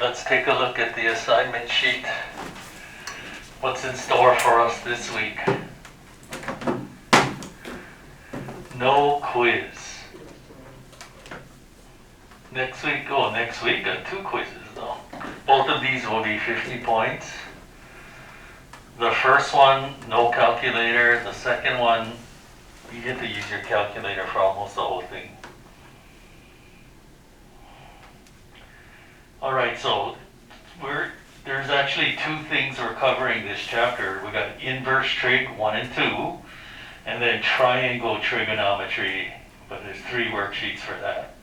let's take a look at the assignment sheet. What's in store for us this week? No quiz. Next week, got 2 quizzes though. Both of these will be 50 points. The first one, no calculator. The second one, you get to use your calculator for almost the whole thing. Alright, so there's actually 2 things we're covering this chapter. We got inverse trig 1 and 2, and then triangle trigonometry, but there's 3 worksheets for that.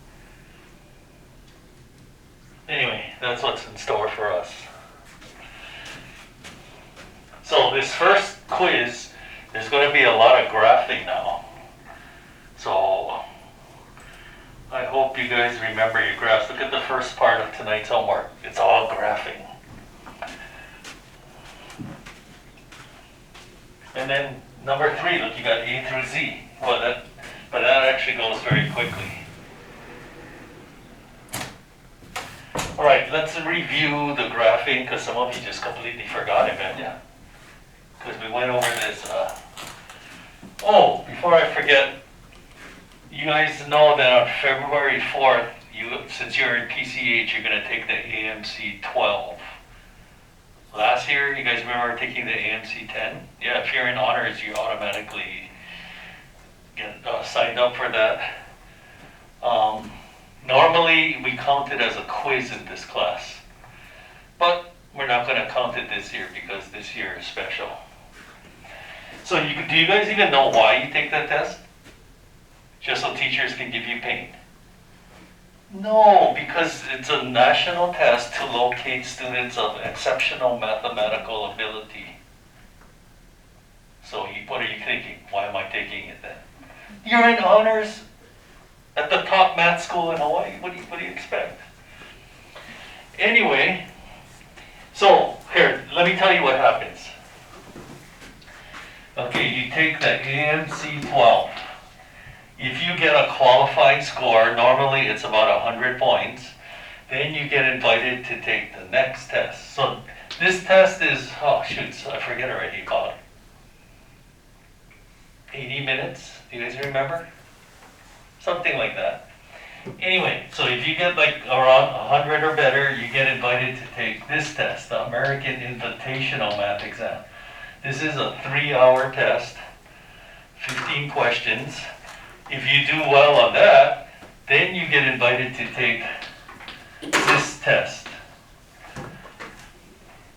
Anyway, that's what's in store for us. So this first quiz, there's going to be a lot of graphing now. So I hope you guys remember your graphs. Look at the first part of tonight's homework. It's all graphing. And then number 3, look, you got A through Z. Well, but that actually goes very quickly. All right, let's review the graphing because some of you just completely forgot about it. Because we went over this. Before I forget, you guys know that on February 4th, since you're in PCH, you're going to take the AMC 12. Last year, you guys remember taking the AMC 10? Yeah, if you're in honors, you automatically get signed up for that. Normally, we count it as a quiz in this class, but we're not going to count it this year because this year is special. So do you guys even know why you take that test? Just so teachers can give you pain? No, because it's a national test to locate students of exceptional mathematical ability. So what are you thinking? Why am I taking it then? You're in honors at the top math school in Hawaii. What do you expect? Anyway, so here, let me tell you what happens. Okay, you take the AMC 12. If you get a qualifying score, normally it's about 100 points, then you get invited to take the next test. So this test is, I forget already about 80 minutes. Do you guys remember? Something like that. Anyway, so if you get like around 100 or better, you get invited to take this test, the American Invitational Math Exam. This is a 3-hour test, 15 questions. If you do well on that, then you get invited to take this test.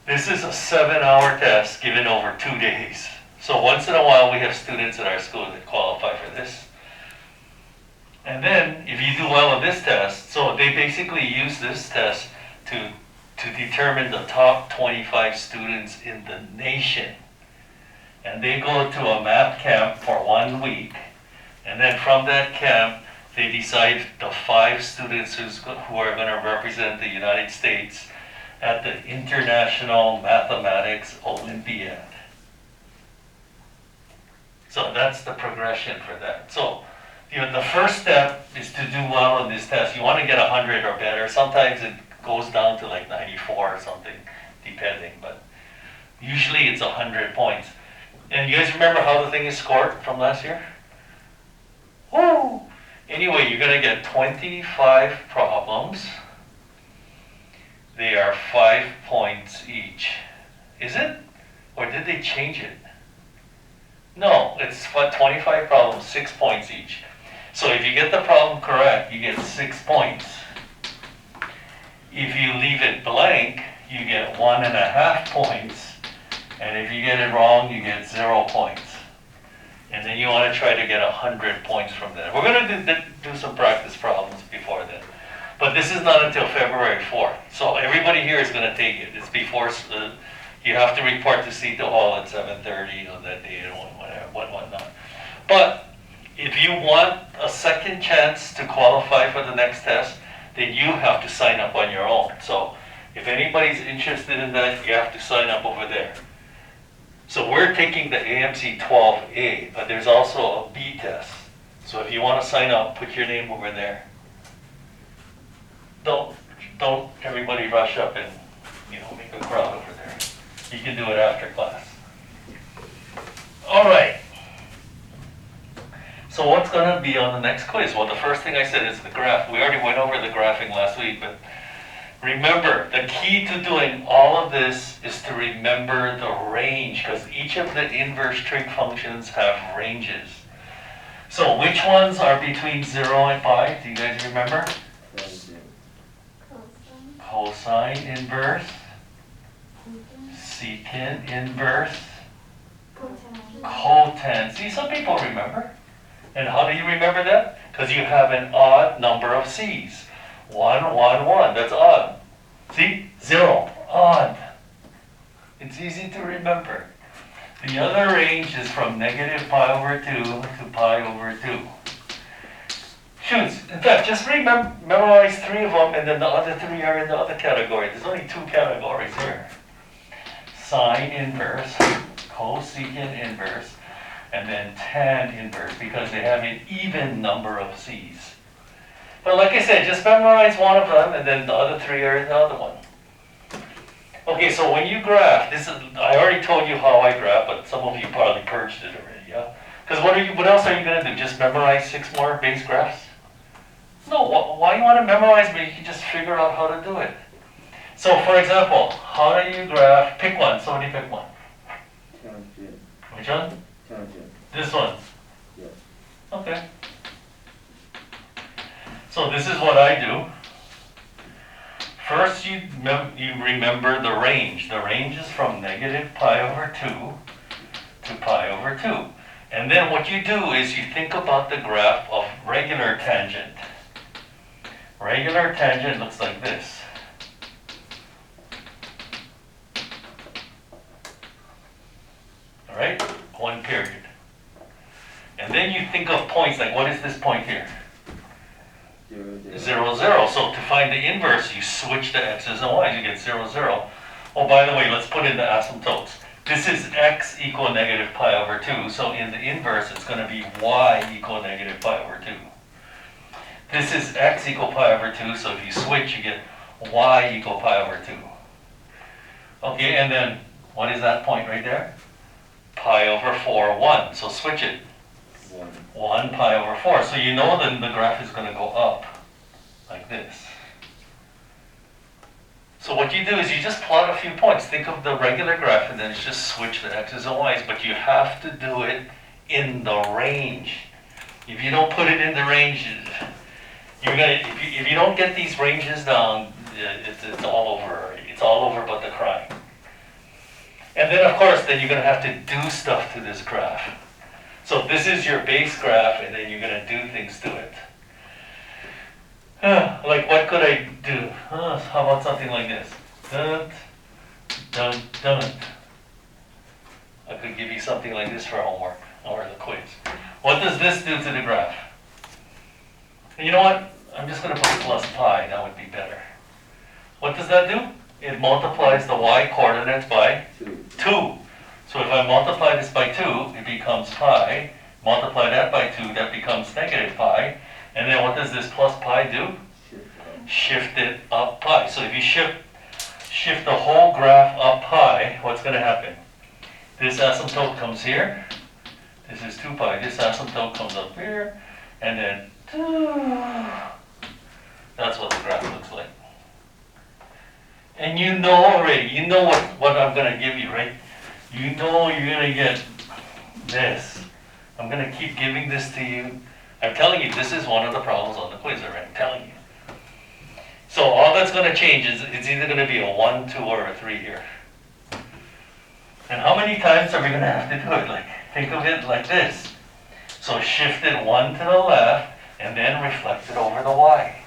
This is a 7-hour test given over 2 days. So once in a while we have students at our school that qualify for this. And then if you do well on this test, so they basically use this test to determine the top 25 students in the nation. And they go to a math camp for 1 week. And then from that camp, they decide the 5 students who are going to represent the United States at the International Mathematics Olympiad. So that's the progression for that. So the first step is to do well on this test. You want to get 100 or better. Sometimes it goes down to like 94 or something, depending. But usually it's 100 points. And you guys remember how the thing is scored from last year? Woo! Anyway, you're going to get 25 problems. They are 5 points each. Is it? Or did they change it? No, it's 25 problems, 6 points each. So if you get the problem correct, you get 6 points. If you leave it blank, you get 1.5 points. And if you get it wrong, you get 0 points. And then you want to try to get 100 points from that. We're going to do some practice problems before then. But this is not until February 4th. So everybody here is going to take it. It's before, you have to report to Seton Hall at 7:30 on that day and whatnot. But if you want a second chance to qualify for the next test, then you have to sign up on your own. So if anybody's interested in that, you have to sign up over there. So we're taking the AMC 12A, but there's also a B test. So if you want to sign up, put your name over there. Don't don't everybody rush up and, make a crowd over there. You can do it after class. All right. So what's going to be on the next quiz? Well, the first thing I said is the graph. We already went over the graphing last week, but remember, the key to doing all of this is to remember the range, because each of the inverse trig functions have ranges. So which ones are between 0 and pi? Do you guys remember? Cosine inverse, secant inverse, cotan. See, some people remember. And how do you remember that? Because you have an odd number of c's. 1, 1, 1. That's odd. See? 0. Odd. It's easy to remember. The other range is from negative pi over 2 to pi over 2. Shoots. In fact, just memorize 3 of them, and then the other 3 are in the other category. There's only 2 categories here. Sine inverse, cosecant inverse, and then tan inverse, because they have an even number of c's. But like I said, just memorize one of them, and then the other 3 are in the other one. Okay, so when you graph, I already told you how I graph, but some of you probably purged it already, yeah? Because what else are you going to do? Just memorize 6 more base graphs? No, why you want to memorize, but you can just figure out how to do it. So for example, how do you graph? Pick one. Somebody pick one. Tangent. Which one? Tangent. This one? Yes. Okay. So this is what I do. First you remember the range. The range is from negative pi over 2 to pi over 2. And then what you do is you think about the graph of regular tangent. Regular tangent looks like this. All right? One period. And then you think of points like, what is this point here? 0, 0, 0. So to find the inverse, you switch the x's and y's, you get 0, 0. Oh, by the way, let's put in the asymptotes. This is x equal negative pi over 2, so in the inverse, it's going to be y equal negative pi over 2. This is x equal pi over 2, so if you switch, you get y equal pi over 2. Okay, and then what is that point right there? Pi over 4, 1. So switch it. 1 pi over 4. So you know then the graph is going to go up like this. So what you do is you just plot a few points. Think of the regular graph and then just switch the x's and y's, but you have to do it in the range. If you don't put it in the range, if you don't get these ranges down, it's all over. It's all over but the crying. And then of course, then you're going to have to do stuff to this graph. So this is your base graph, and then you're going to do things to it. Like what could I do? How about something like this? Dun, dun, dun. I could give you something like this for homework or the quiz. What does this do to the graph? And you know what? I'm just going to put plus pi. That would be better. What does that do? It multiplies the y coordinates by 2. So if I multiply this by 2, it becomes pi. Multiply that by 2, that becomes negative pi. And then what does this plus pi do? Shift it up pi. So if you shift the whole graph up pi, what's going to happen? This asymptote comes here. This is 2 pi. This asymptote comes up here. And then that's what the graph looks like. And you know already, you know what I'm going to give you, right? You know you're going to get this. I'm going to keep giving this to you. I'm telling you, this is one of the problems on the quiz already. I'm telling you. So all that's going to change is it's either going to be a 1, 2, or a 3 here. And how many times are we going to have to do it? Like, think of it like this. So shift it 1 to the left, and then reflect it over the y.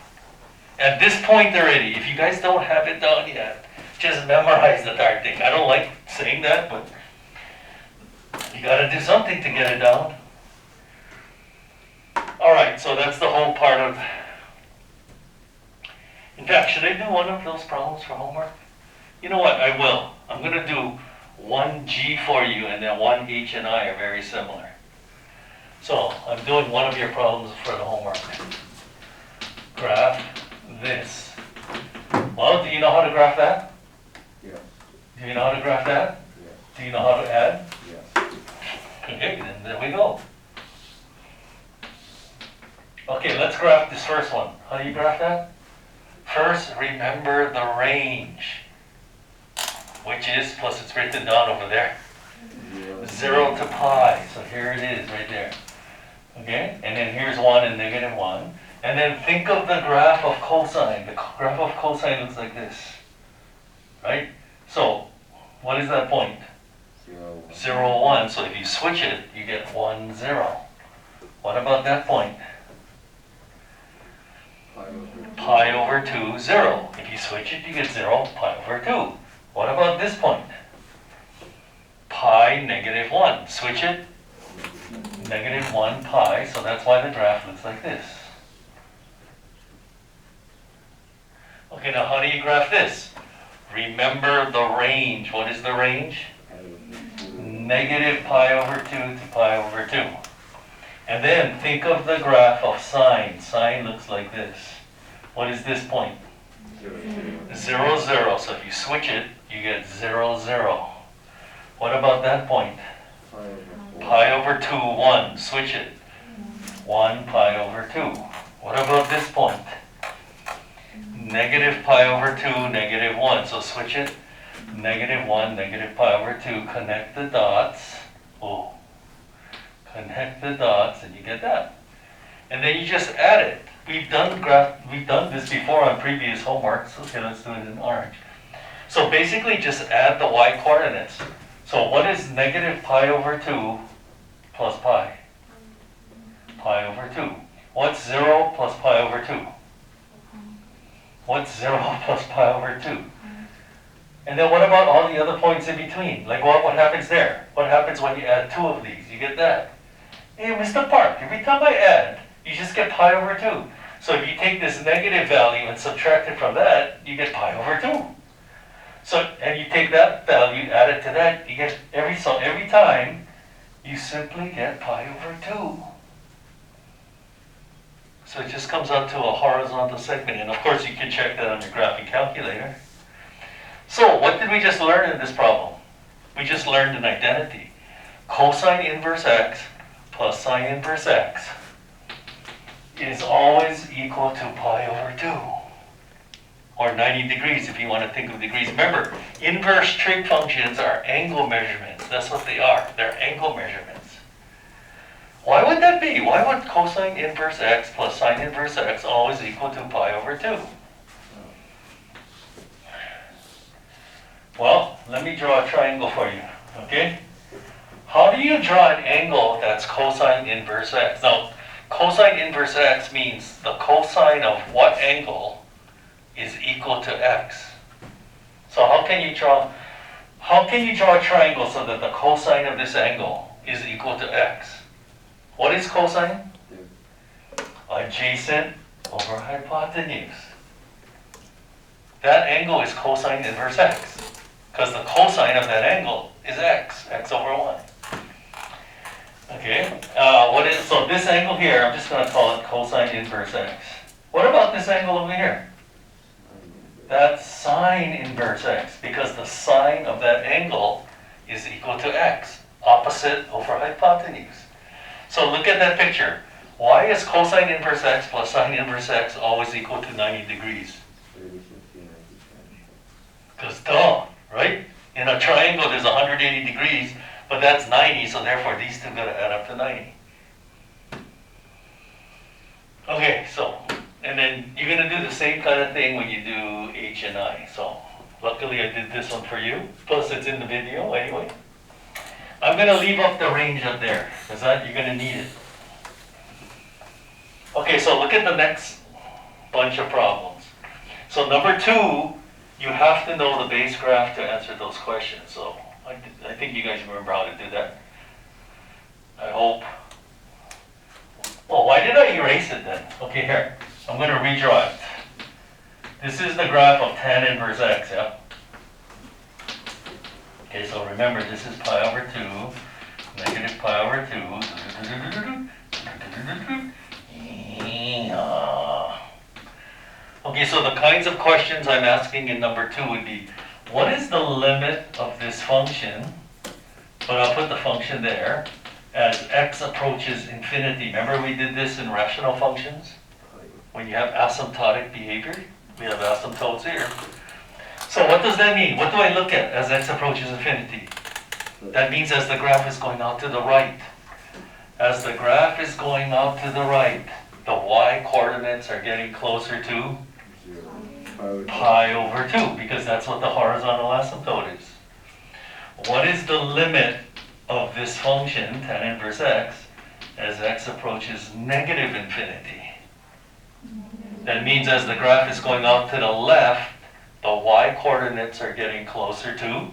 At this point already, if you guys don't have it down yet, just memorize the darn thing. I don't like saying that, but you got to do something to get it down. All right, so that's the whole part of. In fact, should I do one of those problems for homework? You know what? I will. I'm going to do one G for you, and then one H and I are very similar. So I'm doing one of your problems for the homework. Graph this. graph that? Yes. Do you know how to graph that? Yes. Do you know how to add? Yes. Okay, then there we go. Okay, let's graph this first one. How do you graph that? First, remember the range, which is, plus it's written down over there, 0 to pi. So here it is, right there. Okay, and then here's 1 and -1. And then think of the graph of cosine. The graph of cosine looks like this, right? So, what is that point? 0, 0, 1. So if you switch it, you get 1, 0. What about that point? Pi over 2, 0. If you switch it, you get 0, pi over 2. What about this point? Pi, -1. Switch it, -1 pi. So that's why the graph looks like this. Okay, now how do you graph this? Remember the range. What is the range? -pi over 2 to pi over 2. And then think of the graph of sine. Sine looks like this. What is this point? 0, 0. So if you switch it, you get 0, 0. What about that point? Pi over 2, 1. Switch it. 1 pi over 2. What about this point? -pi over 2, -1. So switch it. -1, pi over 2. Connect the dots. Oh. Connect the dots and you get that. And then you just add it. We've done this before on previous homeworks. Okay, let's do it in orange. So basically just add the y coordinates. So what is -pi over 2 plus pi? Pi over 2. What's 0 plus pi over 2? What's 0 plus pi over 2? And then what about all the other points in between? Like what happens there? What happens when you add 2 of these? You get that. Hey, Mr. Park, every time I add, you just get pi over 2. So if you take this negative value and subtract it from that, you get pi over 2. So, and you take that value, add it to that, you get every time, you simply get pi over 2. So it just comes out to a horizontal segment. And of course, you can check that on your graphing calculator. So what did we just learn in this problem? We just learned an identity. Cosine inverse x plus sine inverse x is always equal to pi over 2. Or 90 degrees if you want to think of degrees. Remember, inverse trig functions are angle measurements. That's what they are. They're angle measurements. Why would that be? Why would cosine inverse x plus sine inverse x always equal to pi over 2? Well, let me draw a triangle for you, okay? How do you draw an angle that's cosine inverse x? Now, cosine inverse x means the cosine of what angle is equal to x. So how can you draw a triangle so that the cosine of this angle is equal to x? What is cosine? Adjacent over hypotenuse. That angle is cosine inverse x, because the cosine of that angle is x over 1. Okay, so this angle here, I'm just going to call it cosine inverse x. What about this angle over here? That's sine inverse x, because the sine of that angle is equal to x, opposite over hypotenuse. So look at that picture. Why is cosine inverse x plus sine inverse x always equal to 90 degrees? Because duh, right? In a triangle there's 180 degrees, but that's 90, so therefore these two gotta add up to 90. Okay, so, and then you're gonna do the same kind of thing when you do h and I. So, luckily I did this one for you, plus it's in the video anyway. I'm gonna leave up the range up there, because you're gonna need it. Okay, so look at the next bunch of problems. So number 2, you have to know the base graph to answer those questions. So I think you guys remember how to do that. I hope. Well, why did I erase it then? Okay, here. I'm going to redraw it. This is the graph of tan inverse x, yeah? Okay, so remember, this is pi over 2, negative pi over 2. Okay, so the kinds of questions I'm asking in number 2 would be, what is the limit of this function? But I'll put the function there as x approaches infinity. Remember we did this in rational functions? When you have asymptotic behavior, we have asymptotes here. So what does that mean? What do I look at as x approaches infinity? That means as the graph is going out to the right. As the graph is going out to the right, the y coordinates are getting closer to pi over 2, because that's what the horizontal asymptote is. What is the limit of this function, tan inverse x, as x approaches negative infinity? That means as the graph is going out to the left, the y coordinates are getting closer to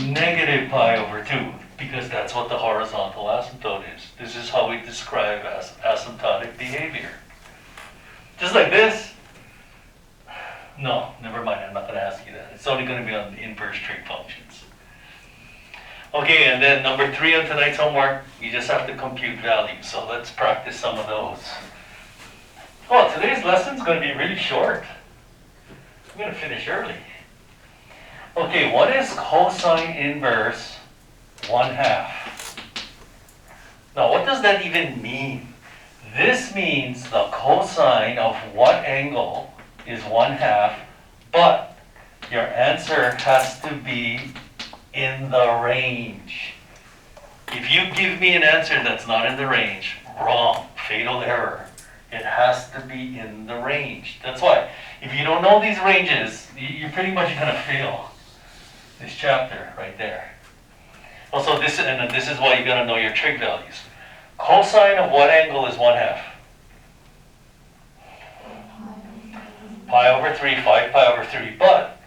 negative pi over 2, because that's what the horizontal asymptote is. This is how we describe asymptotic behavior. Just like this. No, never mind, I'm not going to ask you that. It's only going to be on the inverse trig functions. Okay, and then number 3 on tonight's homework, you just have to compute values. So let's practice some of those. Oh, today's lesson's going to be really short. I'm going to finish early. Okay, what is cosine inverse 1/2? Now, what does that even mean? This means the cosine of what angle is 1/2, but your answer has to be in the range. If you give me an answer that's not in the range, wrong, fatal error. It has to be in the range. That's why, if you don't know these ranges, you're pretty much going to fail this chapter right there. Also, this is why you got to know your trig values. Cosine of what angle is 1/2? Pi over 3, 5 pi over 3. But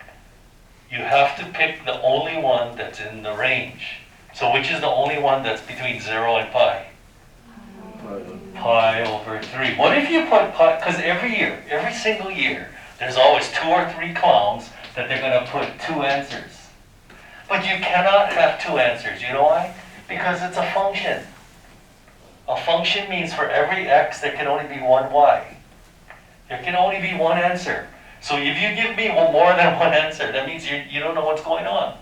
you have to pick the only one that's in the range. So which is the only one that's between 0 and pi? Pi over 3. What if you put pi, because every single year, there's always 2 or 3 clowns that they're going to put 2 answers. But you cannot have 2 answers. You know why? Because it's a function. A function means for every x, there can only be one y. There can only be one answer. So if you give me more than one answer, that means you don't know what's going on.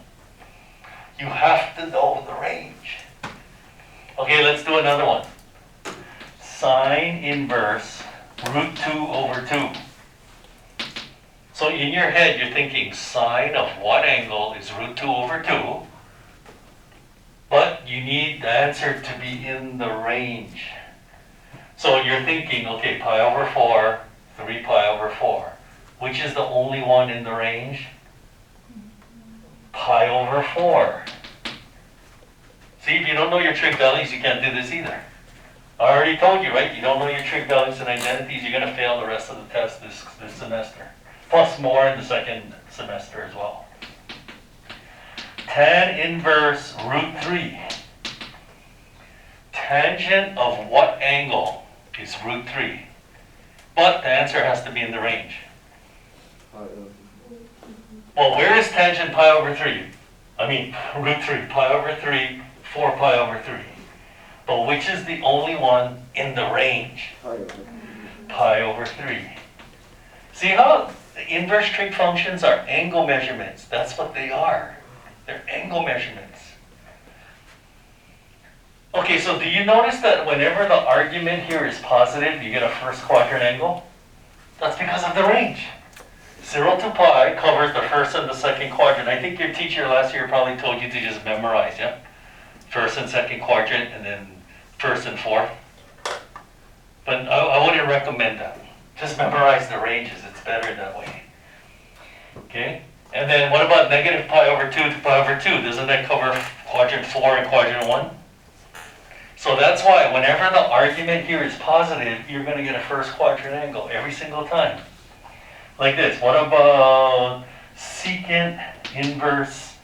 You have to know the range. Okay, let's do another one. Sine inverse root 2 over 2. So in your head, you're thinking sine of what angle is root 2 over 2, but you need the answer to be in the range. So you're thinking, okay, pi over 4, 3 pi over 4. Which is the only one in the range? Pi over 4. See, if you don't know your trig values, you can't do this either. I already told you, right? You don't know your trig values and identities, you're going to fail the rest of the test this semester. Plus more in the second semester as well. Tan inverse root 3. Tangent of what angle is root 3? But the answer has to be in the range. Well, where is tangent pi over 3? I mean, root 3. Pi over 3, 4 pi over 3. But which is the only one in the range? Pi over 3. See how inverse trig functions are angle measurements. That's what they are. They're angle measurements. Okay, so do you notice that whenever the argument here is positive, you get a first quadrant angle? That's because of the range. 0 to pi covers the first and the second quadrant. I think your teacher last year probably told you to just memorize, yeah? First and second quadrant, and then first and fourth. But I wouldn't recommend that. Just memorize the ranges. It's better that way. Okay? And then what about negative pi over 2 to pi over 2? Doesn't that cover quadrant 4 and quadrant 1? So that's why whenever the argument here is positive, you're going to get a first quadrant angle every single time. Like this. What about secant inverse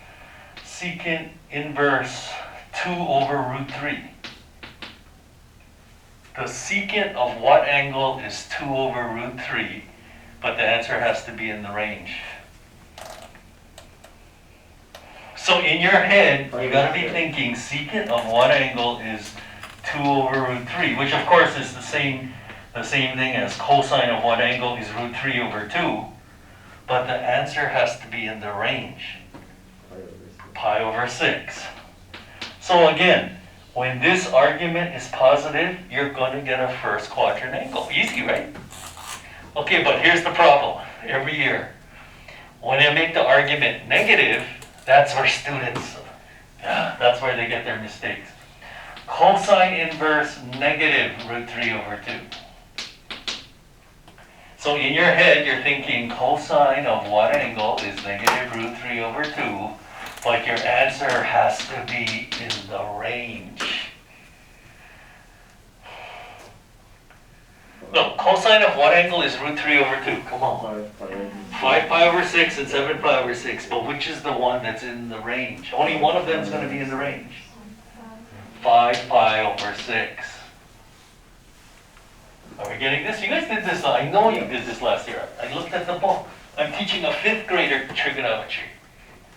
2 over root 3? The secant of what angle is 2 over root 3, but the answer has to be in the range. So in your head, you got to be thinking secant of what angle is 2 over root 3, which of course is the same the same thing as cosine of what angle is root 3 over 2, but the answer has to be in the range, pi over 6. So again, when this argument is positive, you're going to get a first quadrant angle. Easy, right? Okay, but here's the problem. Every year, when I make the argument negative, that's where students, that's where they get their mistakes. Cosine inverse negative root 3 over 2. So in your head, you're thinking cosine of what angle is negative root 3 over 2, but your answer has to be in the range. Look, cosine of what angle is root 3 over 2? Come on. 5 pi over 6 and 7 pi over 6, but which is the one that's in the range? Only one of them is going to be in the range. 5 pi over 6. Are we getting this? You guys did this, I know you did this last year. I looked at the book. I'm teaching a 5th grader trigonometry.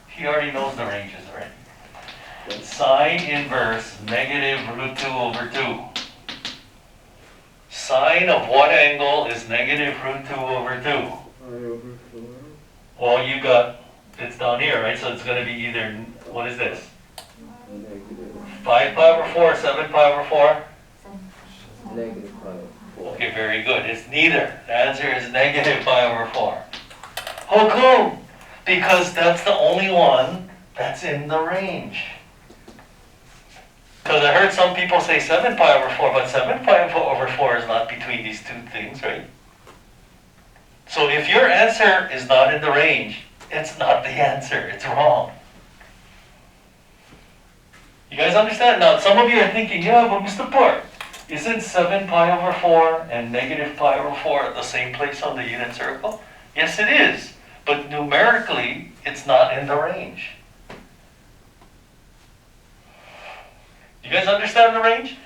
He already knows the ranges already. Sine inverse negative root 2 over 2. Sine of what angle is negative root 2 over 2? Well, you got, it's down here, right? So it's going to be either, what is this? 5 pi over 4, 7 pi over 4? Negative pi over 4. Okay, very good. It's neither. The answer is negative pi over 4. How come? Because that's the only one that's in the range. Because I heard some people say 7 pi over 4, but 7 pi over 4 is not between these two things, right? So if your answer is not in the range, it's not the answer. It's wrong. You guys understand? Now, some of you are thinking, yeah, but Mr. Park, isn't 7 pi over 4 and negative pi over 4 at the same place on the unit circle? Yes, it is. But numerically, it's not in the range. You guys understand the range?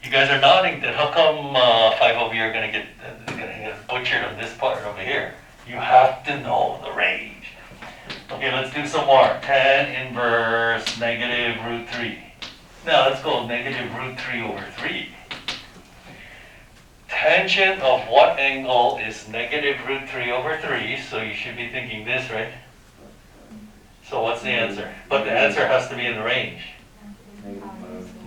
You guys are nodding. Then how come 5 of you are going to get butchered on this part over here? You have to know the range. Okay, let's do some more. Tan inverse negative root 3. Now let's go negative root 3 over 3. Tangent of what angle is negative root 3 over 3? So you should be thinking this, right? So what's the answer? But the answer has to be in the range.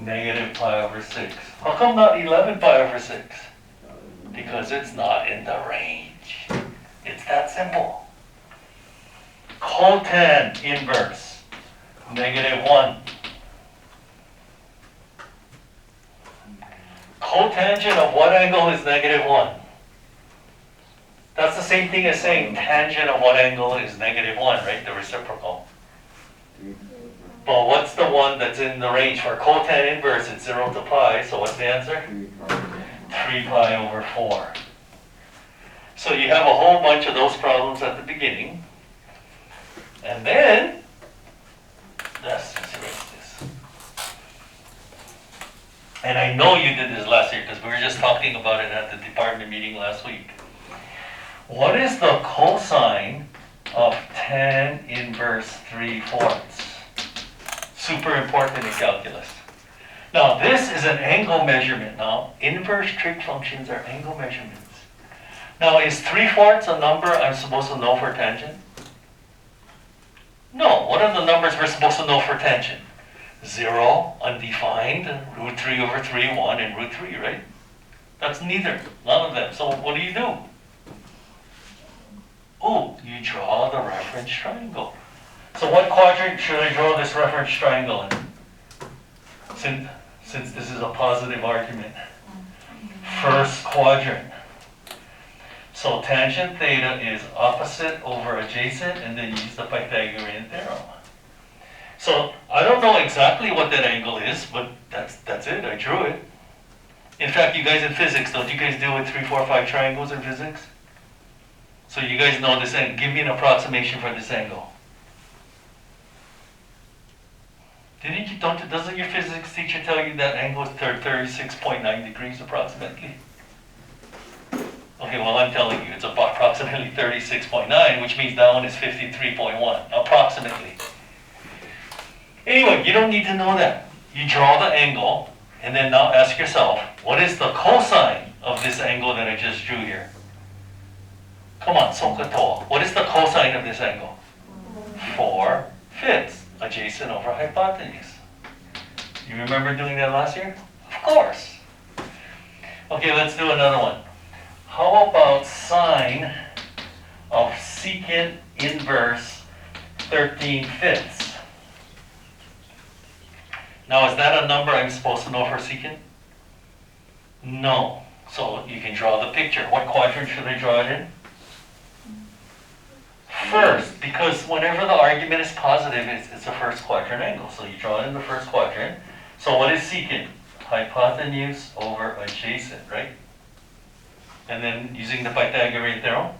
Negative pi over 6. How come not 11 pi over 6? Because it's not in the range. It's that simple. Cotan inverse negative 1. Cotangent of what angle is negative 1? That's the same thing as saying tangent of what angle is negative 1, right? The reciprocal. But what's the one that's in the range? For cotan inverse, it's 0 to pi, so what's the answer? 3 pi over 4. So you have a whole bunch of those problems at the beginning. And then, let's just erase this. And I know you did this last year because we were just talking about it at the department meeting last week. What is the cosine of tan inverse 3/4? Super important in calculus. Now this is an angle measurement. Now inverse trig functions are angle measurements. Now is 3/4 a number I'm supposed to know for tangent? No. What are the numbers we're supposed to know for tangent? 0, undefined, root 3 over 3, 1, and root 3, right? That's neither. None of them. So what do? Oh, you draw the reference triangle. So what quadrant should I draw this reference triangle in? Since this is a positive argument. First quadrant. So tangent theta is opposite over adjacent, and then use the Pythagorean theorem. So I don't know exactly what that angle is, but that's it. I drew it. In fact, you guys in physics, don't you guys deal with 3, 4, 5 triangles in physics? So you guys know this angle. Give me an approximation for this angle. Doesn't your physics teacher tell you that angle is 36.9 degrees approximately? Okay, well I'm telling you, it's approximately 36.9, which means that one is 53.1, approximately. Anyway, you don't need to know that. You draw the angle, and then now ask yourself, what is the cosine of this angle that I just drew here? Come on, Sokoto. What is the cosine of this angle? 4/5, adjacent over hypotenuse. You remember doing that last year? Of course. Okay, let's do another one. How about sine of secant inverse 13/5? Now, is that a number I'm supposed to know for secant? No. So you can draw the picture. What quadrant should I draw it in? First, because whenever the argument is positive, it's a first quadrant angle. So you draw it in the first quadrant. So what is secant? Hypotenuse over adjacent, right? And then using the Pythagorean theorem,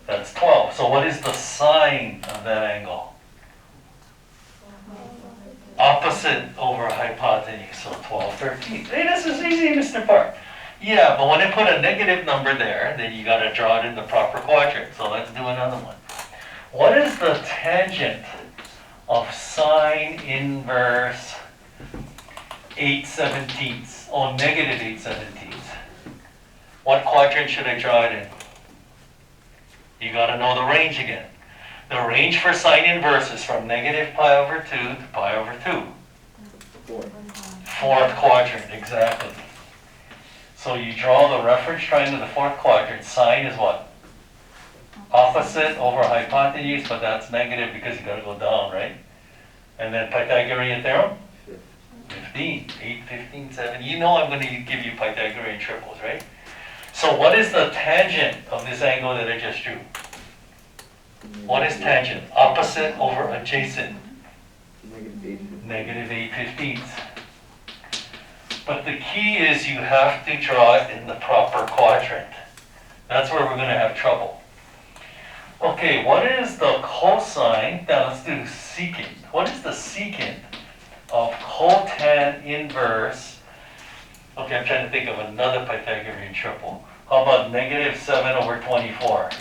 that's 12. So what is the sine of that angle? Opposite over hypotenuse, so 12/13. Hey, this is easy, Mr. Park. Yeah, but when I put a negative number there, then you gotta draw it in the proper quadrant. So let's do another one. What is the tangent of sine inverse 8/17? Oh, negative 8/17. What quadrant should I draw it in? You gotta know the range again. The range for sine inverse is from negative pi over 2 to pi over 2. Fourth quadrant, exactly. So you draw the reference triangle to the fourth quadrant. Sine is what? Opposite over hypotenuse, but that's negative because you gotta go down, right? And then Pythagorean theorem? 15, 8, 15, 7. You know I'm gonna give you Pythagorean triples, right? So what is the tangent of this angle that I just drew? What is tangent? Opposite over adjacent. Negative 8/15. But the key is you have to draw it in the proper quadrant. That's where we're going to have trouble. Okay, what is the cosine? Now let's do secant. What is the secant of cotan inverse? Okay, I'm trying to think of another Pythagorean triple. How about negative 7 over 24?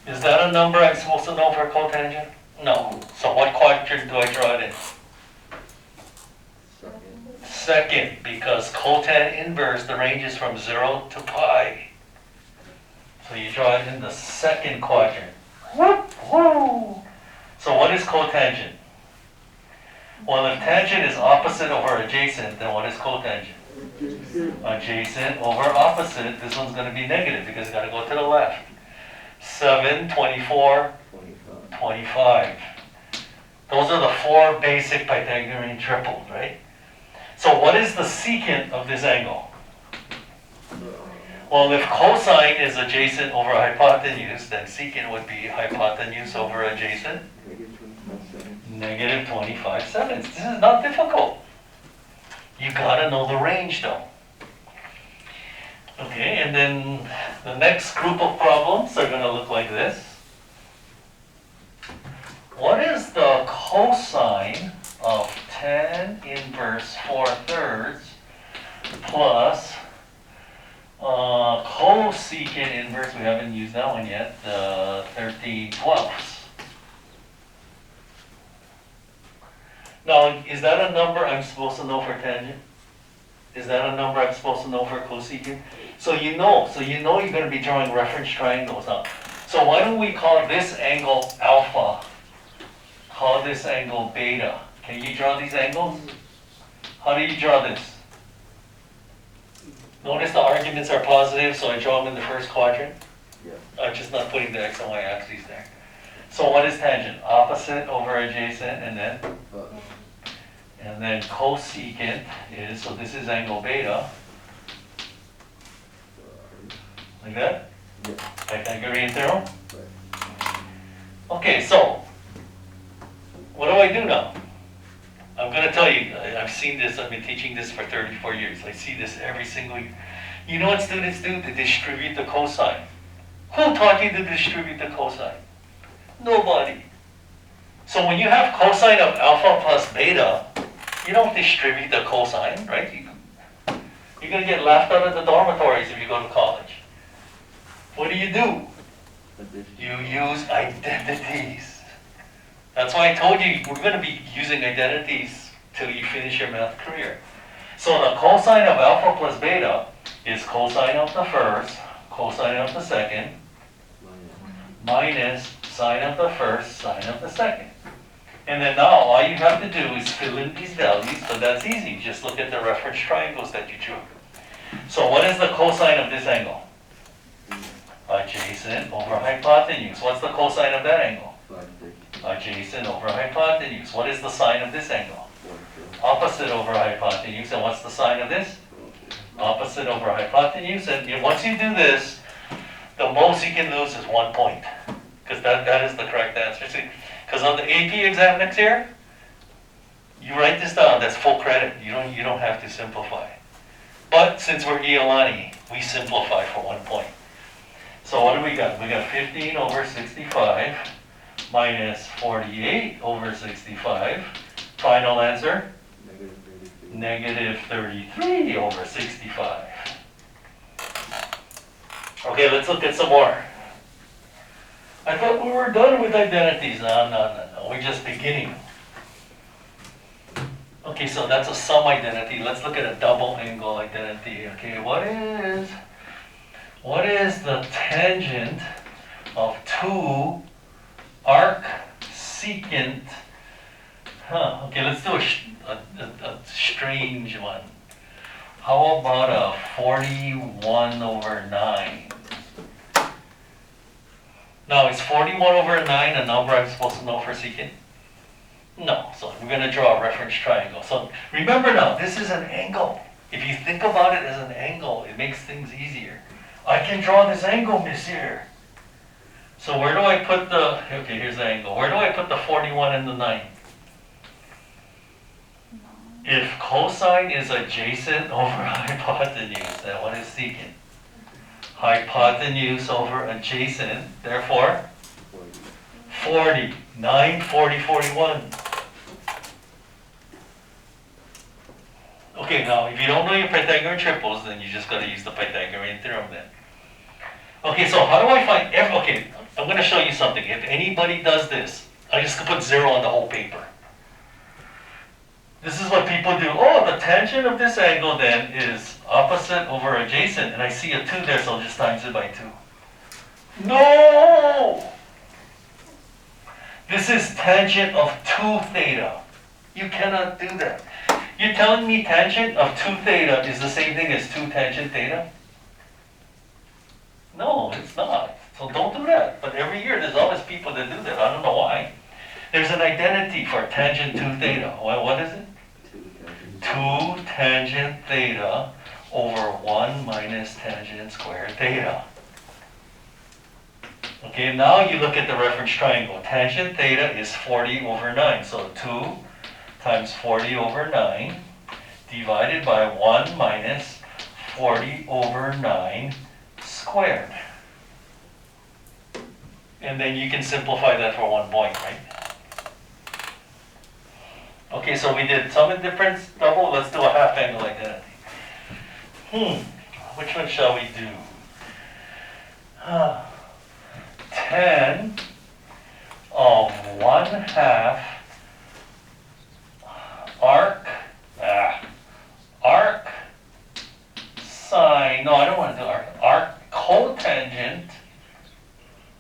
Is that a number I'm supposed to know for cotangent? No. So what quadrant do I draw it in? Second, because cotan inverse, the range is from 0 to pi. So you draw it in the second quadrant. Woo! So what is cotangent? Well, if tangent is opposite over adjacent, then what is cotangent? Adjacent over opposite. This one's going to be negative because it's got to go to the left. 7, 24, 25. Those are the four basic Pythagorean triples, right? So what is the secant of this angle? Well, if cosine is adjacent over hypotenuse, then secant would be hypotenuse over adjacent. Negative 25/7. This is not difficult. You gotta know the range though. Okay, and then the next group of problems are gonna look like this. What is the cosine of tan inverse 4/3 plus cosecant inverse, we haven't used that one yet, 13/12? Now, is that a number I'm supposed to know for tangent? Is that a number I'm supposed to know for cosecant? So you know you're going to be drawing reference triangles now. So why don't we call this angle alpha? Call this angle beta. Can you draw these angles? How do you draw this? Notice the arguments are positive, so I draw them in the first quadrant. Yeah. I'm just not putting the x and y axes there. So what is tangent? Opposite over adjacent, and then cosecant is, so this is angle beta. Like that? Yeah. Pythagorean theorem? Okay, so what do I do now? I'm going to tell you, I've seen this, I've been teaching this for 34 years. I see this every single year. You know what students do? They distribute the cosine. Who taught you to distribute the cosine? Nobody. So when you have cosine of alpha plus beta, you don't distribute the cosine, right? You're going to get laughed out of the dormitories if you go to college. What do? You use identities. That's why I told you we're going to be using identities till you finish your math career. So the cosine of alpha plus beta is cosine of the first, cosine of the second, minus sine of the first, sine of the second. And then now all you have to do is fill in these values, but that's easy. Just look at the reference triangles that you drew. So what is the cosine of this angle? Adjacent over hypotenuse. What's the cosine of that angle? Adjacent over hypotenuse. What is the sine of this angle? Opposite over hypotenuse. And what's the sine of this? Opposite over hypotenuse. And once you do this, the most you can lose is 1 point. Because that is the correct answer. See, because on the AP exam next year, you write this down, that's full credit. You don't have to simplify. But since we're Iolani, we simplify for 1 point. So what do we got? We got 15 over 65 minus 48 over 65. Final answer? Negative 33 over 65. Okay, let's look at some more. I thought we were done with identities. No. We're just beginning. Okay, so that's a sum identity. Let's look at a double angle identity. Okay, what is the tangent of two arc secant? Okay, let's do a strange one. How about a 41 over 9? Now, is 41 over 9 a number I'm supposed to know for secant? No, so we're going to draw a reference triangle. So remember now, this is an angle. If you think about it as an angle, it makes things easier. I can draw this angle, monsieur. So where do I put the, okay, here's the angle. Where do I put the 41 and the 9? If cosine is adjacent over hypotenuse, then what is secant? Hypotenuse over adjacent, therefore 40. 9, 40, 41. Okay, now if you don't know your Pythagorean triples, then you just got to use the Pythagorean theorem then. Okay, so how do I find okay, I'm going to show you something. If anybody does this, I just put 0 on the whole paper. This is what people do. Oh, the tangent of this angle then is opposite over adjacent, and I see a 2 there, so I'll just times it by 2. No! This is tangent of 2 theta. You cannot do that. You're telling me tangent of 2 theta is the same thing as 2 tangent theta? No, it's not. So don't do that. But every year there's always people that do that. I don't know why. There's an identity for tangent 2 theta. Well, what is it? 2 tangent theta over 1 minus tangent squared theta. Okay, now you look at the reference triangle. Tangent theta is 40 over 9. So 2 times 40 over 9 divided by 1 minus 40 over 9 squared. And then you can simplify that for 1 point, right? Okay, so we did sum and difference, double. Let's do a half angle identity. Which one shall we do? 10 of 1/2 arc sine. No, I don't want to do arc cotangent.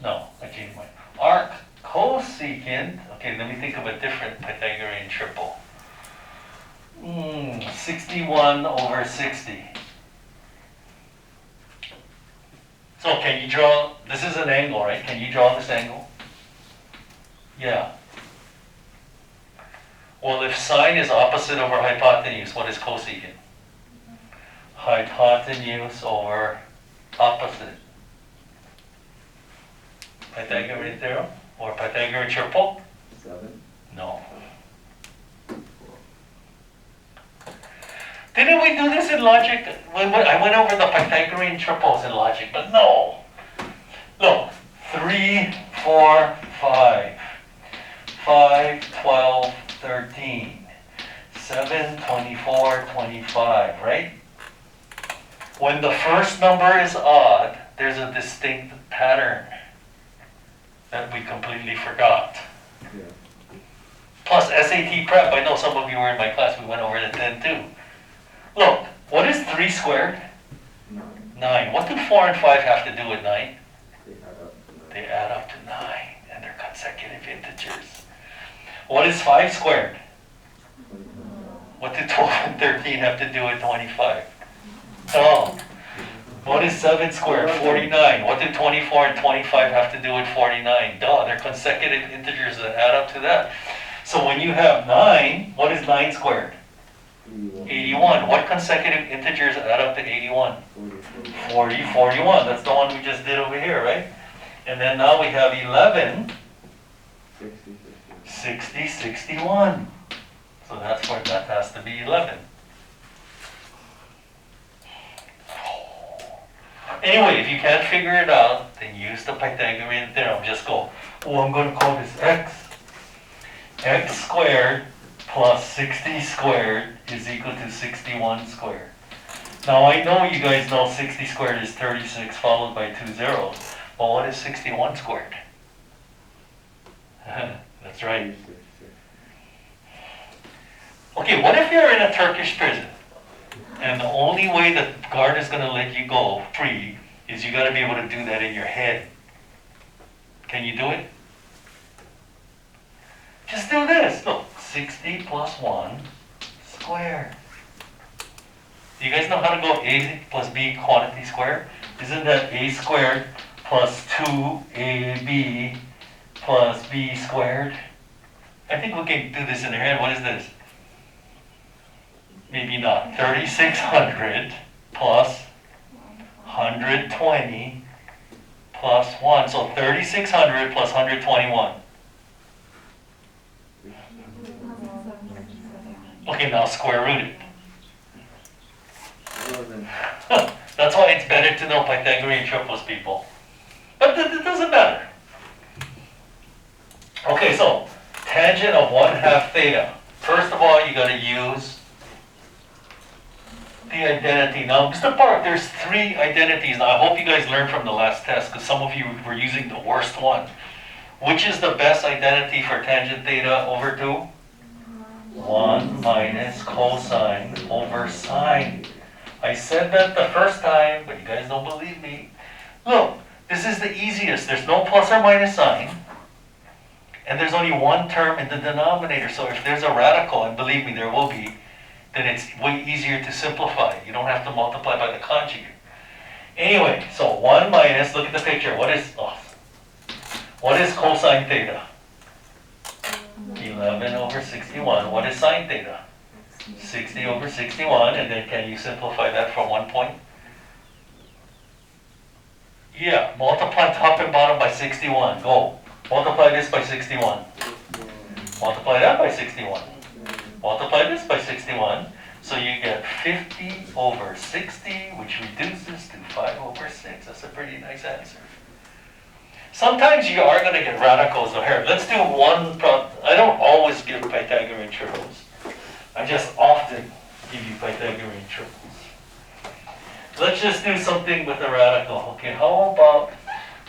No, I changed my arc cosecant. Okay, let me think of a different Pythagorean triple. 61 over 60. So can you draw, this is an angle, right? Can you draw this angle? Yeah. Well, if sine is opposite over hypotenuse, what is cosecant? Hypotenuse over opposite. Pythagorean theorem? Or Pythagorean triple? 7. No. Didn't we do this in logic? I went over the Pythagorean triples in logic, but no. Look, 3, 4, 5. 5, 12, 13. 7, 24, 25, right? When the first number is odd, there's a distinct pattern that we completely forgot. Yeah. Plus SAT prep, I know some of you were in my class, we went over it then too. Look, what is 3 squared? 9. What do 4 and 5 have to do with 9? They add up to 9, and they're consecutive integers. What is 5 squared? What do 12 and 13 have to do with 25? Oh. What is 7 squared? 49. What do 24 and 25 have to do with 49? Duh, they're consecutive integers that add up to that. So when you have 9, what is 9 squared? 81. What consecutive integers add up to 81? 40, 41. That's the one we just did over here, right? And then now we have 11, 60, 61. So that's where that has to be 11. Anyway, if you can't figure it out, then use the Pythagorean theorem. Just go, oh, I'm going to call this x. X squared plus 60 squared is equal to 61 squared. Now I know you guys know 60 squared is 36 followed by 2 zeros. Well, what is 61 squared? That's right. Okay, what if you're in a Turkish prison? And the only way the guard is going to let you go free is you got to be able to do that in your head. Can you do it? Just do this. Look, 60 plus 1 squared. Do you guys know how to go a plus b quantity squared? Isn't that a squared plus 2ab plus b squared? I think we can do this in our head. What is this? Maybe not. 3600 plus 120 plus 1. So 3600 plus 121. Okay, now square root it. That's why it's better to know Pythagorean triples, people. But it doesn't matter. Okay, so tangent of 1/2 theta. First of all, you got to use the identity. Now, Mr. Park, there's 3 identities. Now, I hope you guys learned from the last test because some of you were using the worst one. Which is the best identity for tangent theta over 2? 1 minus cosine over sine. I said that the first time, but you guys don't believe me. Look, this is the easiest. There's no plus or minus sign. And there's only one term in the denominator. So if there's a radical, and believe me, there will be, then it's way easier to simplify. You don't have to multiply by the conjugate. Anyway, so 1 minus, look at the picture. What is cosine theta? 11 over 61. What is sine theta? 60 over 61. And then can you simplify that from 1 point? Yeah, multiply top and bottom by 61. Go. Multiply this by 61. Multiply that by 61. Multiply this by 61. So you get 50 over 60, which reduces to 5 over 6. That's a pretty nice answer. Sometimes you are going to get radicals over here. Let's do one problem. I don't always give Pythagorean triples. I just often give you Pythagorean triples. Let's just do something with a radical. Okay, how about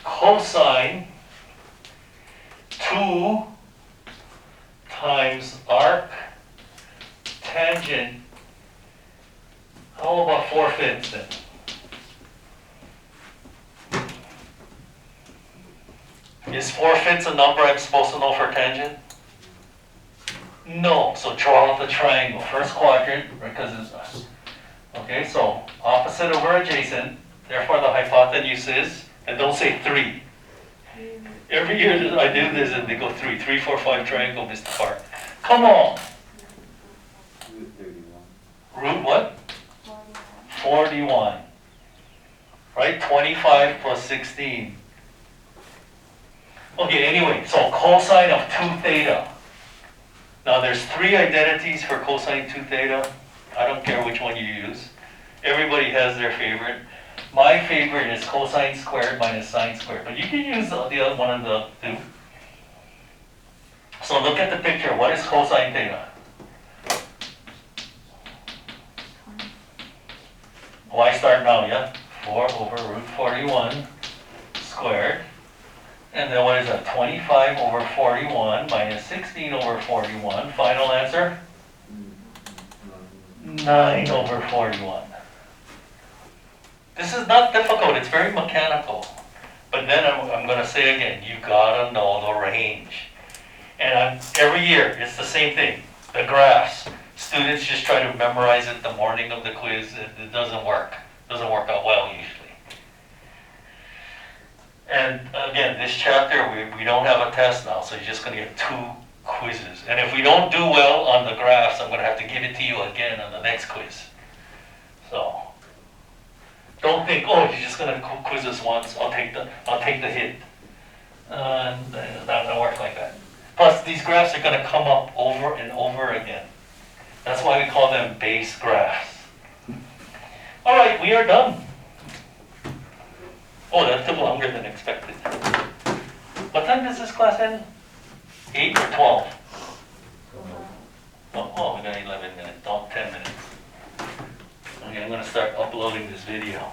cosine 2 times arc tangent? How about 4/5 then? Is 4/5 a number I'm supposed to know for tangent? No. So draw out the triangle. First quadrant, because it's okay. So opposite over adjacent. Therefore, the hypotenuse is, and don't say 3. Every year that I do this, and they go 3, 3, 4, 5 triangle, Mr. Park. Come on. Root what? 41. Right? 25 plus 16. Okay, anyway, so cosine of 2 theta. Now there's 3 identities for cosine 2 theta. I don't care which one you use. Everybody has their favorite. My favorite is cosine squared minus sine squared, but you can use the other one of the 2. So look at the picture. What is cosine theta? Why start now, yeah? 4 over root 41 squared. And then what is that? 25 over 41 minus 16 over 41. Final answer? 9 over 41. This is not difficult, it's very mechanical. But then I'm gonna say again, you gotta know the range. And every year, it's the same thing, the graphs. Students just try to memorize it the morning of the quiz, it doesn't work. Doesn't work out well usually. And again, this chapter, we don't have a test now, so you're just gonna get 2 quizzes. And if we don't do well on the graphs, I'm gonna have to give it to you again on the next quiz. So, don't think, oh, you're just gonna quiz us once, I'll take the hit. It's not gonna work like that. Plus, these graphs are gonna come up over and over again. That's why we call them base graphs. All right, we are done. Oh, that took longer than expected. What time does this class end? 8 or 12? Oh, we got 11 minutes, 10 minutes. Okay, I'm gonna start uploading this video.